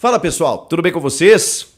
Fala pessoal, tudo bem com vocês?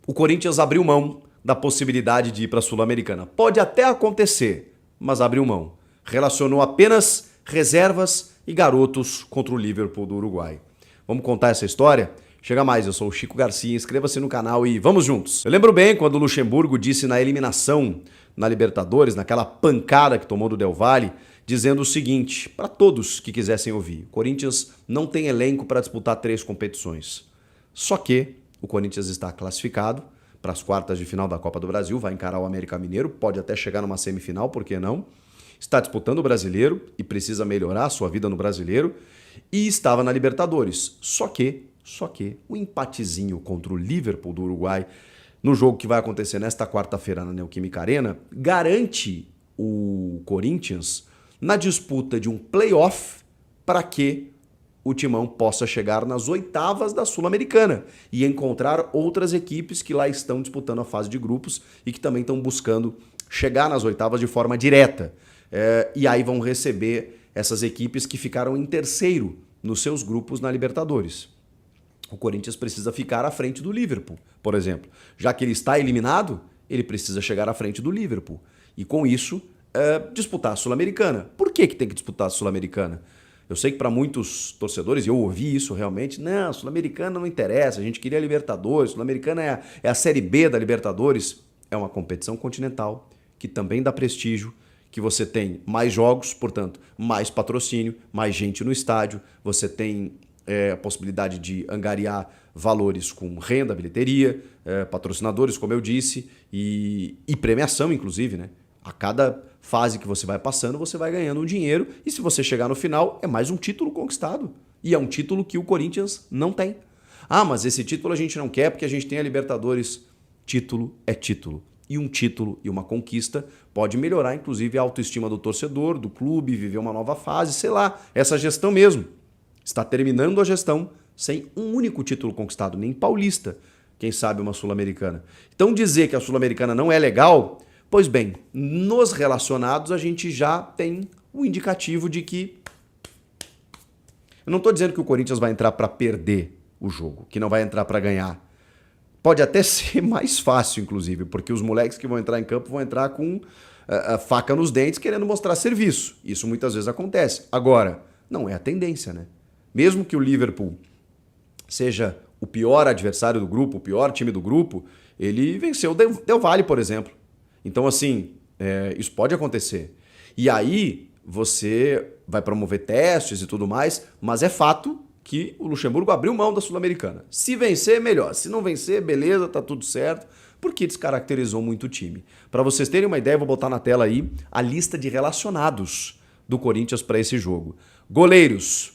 O Corinthians abriu mão da possibilidade de ir para a Sul-Americana. Pode até acontecer, mas abriu mão. Relacionou apenas reservas e garotos contra o Liverpool do Uruguai. Vamos contar essa história? Chega mais, eu sou o Chico Garcia, inscreva-se no canal e vamos juntos. Eu lembro bem quando o Luxemburgo disse na eliminação na Libertadores, naquela pancada que tomou do Del Valle, dizendo o seguinte, para todos que quisessem ouvir: o Corinthians não tem elenco para disputar 3 competições. Só que o Corinthians está classificado para as quartas de final da Copa do Brasil, vai encarar o América Mineiro, pode até chegar numa semifinal, por que não? Está disputando o Brasileiro e precisa melhorar a sua vida no Brasileiro e estava na Libertadores. Só que o empatezinho contra o Liverpool do Uruguai, no jogo que vai acontecer nesta quarta-feira na Neoquímica Arena, garante o Corinthians na disputa de um play-off para que o Timão possa chegar nas oitavas da Sul-Americana e encontrar outras equipes que lá estão disputando a fase de grupos e que também estão buscando chegar nas oitavas de forma direta. E aí vão receber essas equipes que ficaram em terceiro nos seus grupos na Libertadores. O Corinthians precisa ficar à frente do Liverpool, por exemplo. Já que ele está eliminado, ele precisa chegar à frente do Liverpool. E com isso, disputar a Sul-Americana. Por que tem que disputar a Sul-Americana? Eu sei que para muitos torcedores, e eu ouvi isso realmente, não, Sul-Americana não interessa, a gente queria a Libertadores, Sul-Americana é a Série B da Libertadores. É uma competição continental que também dá prestígio, que você tem mais jogos, portanto, mais patrocínio, mais gente no estádio, você tem a possibilidade de angariar valores com renda, bilheteria, patrocinadores, como eu disse, e premiação, inclusive, né? A cada fase que você vai passando, você vai ganhando um dinheiro e se você chegar no final, é mais um título conquistado. E é um título que o Corinthians não tem. Ah, mas esse título a gente não quer porque a gente tem a Libertadores. Título é título. E um título e uma conquista pode melhorar, inclusive, a autoestima do torcedor, do clube, viver uma nova fase, sei lá, essa gestão mesmo. Está terminando a gestão sem um único título conquistado, nem paulista, quem sabe uma Sul-Americana. Então dizer que a Sul-Americana não é legal... Pois bem, nos relacionados a gente já tem o indicativo de que... Eu não estou dizendo que o Corinthians vai entrar para perder o jogo, que não vai entrar para ganhar. Pode até ser mais fácil, inclusive, porque os moleques que vão entrar em campo vão entrar com a faca nos dentes querendo mostrar serviço. Isso muitas vezes acontece. Agora, não é a tendência, né? Mesmo que o Liverpool seja o pior adversário do grupo, o pior time do grupo, ele venceu o Del Valle, por exemplo. Então, assim, isso pode acontecer. E aí você vai promover testes e tudo mais, mas é fato que o Luxemburgo abriu mão da Sul-Americana. Se vencer, melhor. Se não vencer, beleza, tá tudo certo, porque descaracterizou muito o time. Para vocês terem uma ideia, eu vou botar na tela aí a lista de relacionados do Corinthians para esse jogo. Goleiros,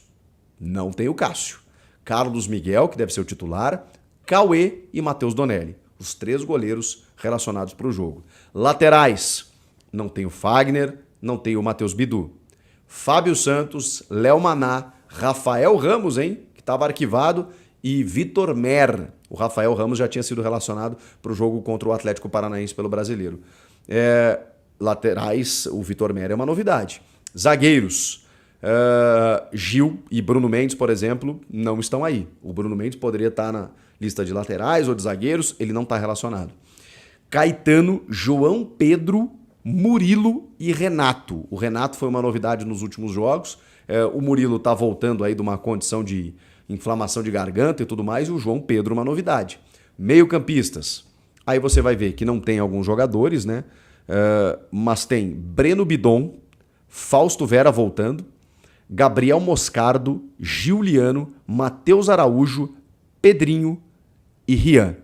não tem o Cássio. Carlos Miguel, que deve ser o titular, Cauê e Matheus Donelli. Os 3 goleiros relacionados para o jogo. Laterais, não tem o Fagner, não tem o Matheus Bidu. Fábio Santos, Léo Maná, Rafael Ramos, que estava arquivado, e Vitor Mer. O Rafael Ramos já tinha sido relacionado para o jogo contra o Atlético Paranaense pelo Brasileiro. Laterais, o Vitor Mer é uma novidade. Zagueiros, Gil e Bruno Mendes, por exemplo, não estão aí. O Bruno Mendes poderia estar na lista de laterais ou de zagueiros, ele não está relacionado. Caetano, João Pedro, Murilo e Renato. O Renato foi uma novidade nos últimos jogos. O Murilo está voltando aí de uma condição de inflamação de garganta e tudo mais, e o João Pedro uma novidade. Meio-campistas. Aí você vai ver que não tem alguns jogadores, né? Mas tem Breno Bidon, Fausto Vera voltando, Gabriel Moscardo, Giuliano, Matheus Araújo, Pedrinho e Rian.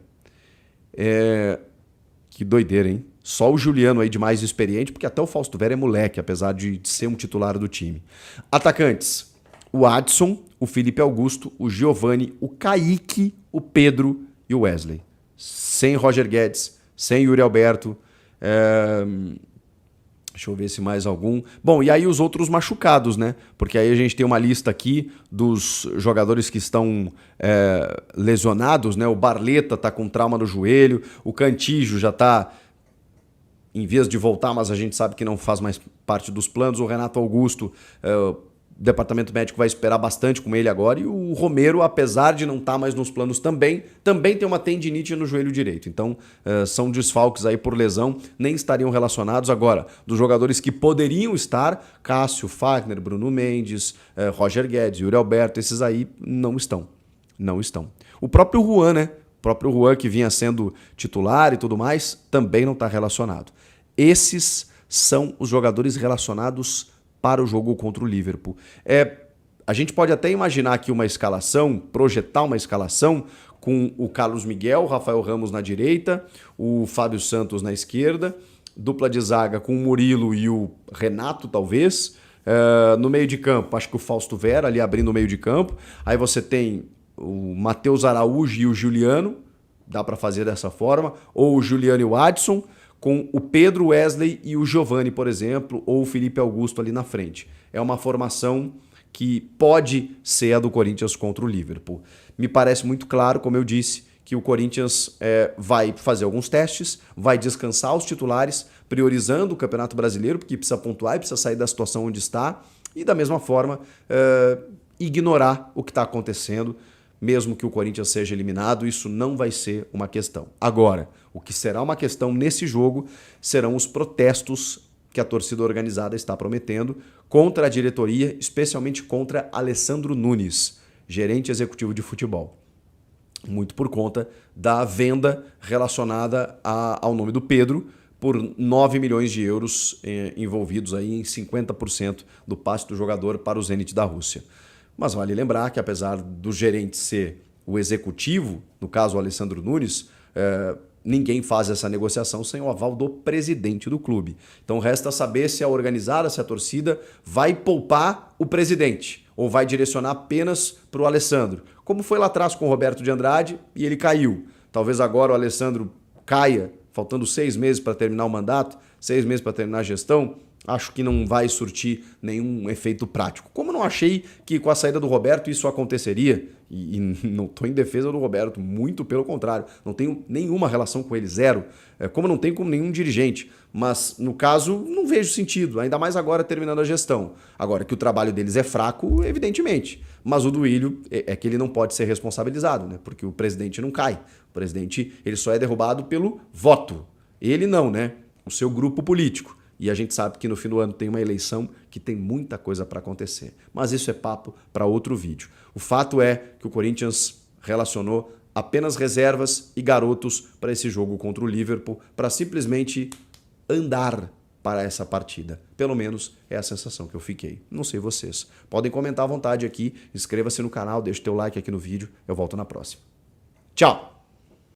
Que doideira, hein? Só o Giuliano aí de mais experiente, porque até o Fausto Vera é moleque, apesar de ser um titular do time. Atacantes, o Adson, o Felipe Augusto, o Giovani, o Kaique, o Pedro e o Wesley. Sem Roger Guedes, sem Yuri Alberto. Deixa eu ver se mais algum. Bom, e aí os outros machucados, né? Porque aí a gente tem uma lista aqui dos jogadores que estão lesionados, né? O Barleta tá com trauma no joelho, o Cantillo já tá em vias de voltar, mas a gente sabe que não faz mais parte dos planos. O Renato Augusto departamento médico vai esperar bastante com ele agora. E o Romero, apesar de não estar mais nos planos também tem uma tendinite no joelho direito. Então, são desfalques aí por lesão, nem estariam relacionados. Agora, dos jogadores que poderiam estar, Cássio, Fagner, Bruno Mendes, Roger Guedes, Yuri Alberto, esses aí não estão. Não estão. O próprio Juan, né? O próprio Juan, que vinha sendo titular e tudo mais, também não está relacionado. Esses são os jogadores relacionados para o jogo contra o Liverpool. A gente pode até imaginar aqui uma escalação, projetar uma escalação com o Carlos Miguel, o Rafael Ramos na direita, o Fábio Santos na esquerda, dupla de zaga com o Murilo e o Renato, talvez. No meio de campo, acho que o Fausto Vera ali abrindo o meio de campo. Aí você tem o Matheus Araújo e o Juliano, dá para fazer dessa forma, ou o Juliano e o Adson, com o Pedro, Wesley e o Giovani, por exemplo, ou o Felipe Augusto ali na frente. É uma formação que pode ser a do Corinthians contra o Liverpool. Me parece muito claro, como eu disse, que o Corinthians vai fazer alguns testes, vai descansar os titulares, priorizando o Campeonato Brasileiro, porque precisa pontuar e precisa sair da situação onde está, e da mesma forma ignorar o que está acontecendo. Mesmo que o Corinthians seja eliminado, isso não vai ser uma questão. Agora, o que será uma questão nesse jogo serão os protestos que a torcida organizada está prometendo contra a diretoria, especialmente contra Alessandro Nunes, gerente executivo de futebol. Muito por conta da venda relacionada ao nome do Pedro, por 9 milhões de euros envolvidos aí em 50% do passe do jogador para o Zenit da Rússia. Mas vale lembrar que, apesar do gerente ser o executivo, no caso o Alessandro Nunes, ninguém faz essa negociação sem o aval do presidente do clube. Então resta saber se a organizada, se a torcida vai poupar o presidente ou vai direcionar apenas para o Alessandro. Como foi lá atrás com o Roberto de Andrade e ele caiu. Talvez agora o Alessandro caia, faltando 6 meses para terminar o mandato, 6 meses para terminar a gestão. Acho que não vai surtir nenhum efeito prático. Como não achei que com a saída do Roberto isso aconteceria, e não estou em defesa do Roberto, muito pelo contrário, não tenho nenhuma relação com ele, zero, como não tenho com nenhum dirigente, mas no caso não vejo sentido, ainda mais agora terminando a gestão. Agora que o trabalho deles é fraco, evidentemente, mas o do Duílio é que ele não pode ser responsabilizado, né? Porque o presidente não cai, o presidente ele só é derrubado pelo voto, ele não, né? O seu grupo político. E a gente sabe que no fim do ano tem uma eleição que tem muita coisa para acontecer. Mas isso é papo para outro vídeo. O fato é que o Corinthians relacionou apenas reservas e garotos para esse jogo contra o Liverpool, para simplesmente andar para essa partida. Pelo menos é a sensação que eu fiquei. Não sei vocês. Podem comentar à vontade aqui, inscreva-se no canal, deixe teu like aqui no vídeo. Eu volto na próxima. Tchau!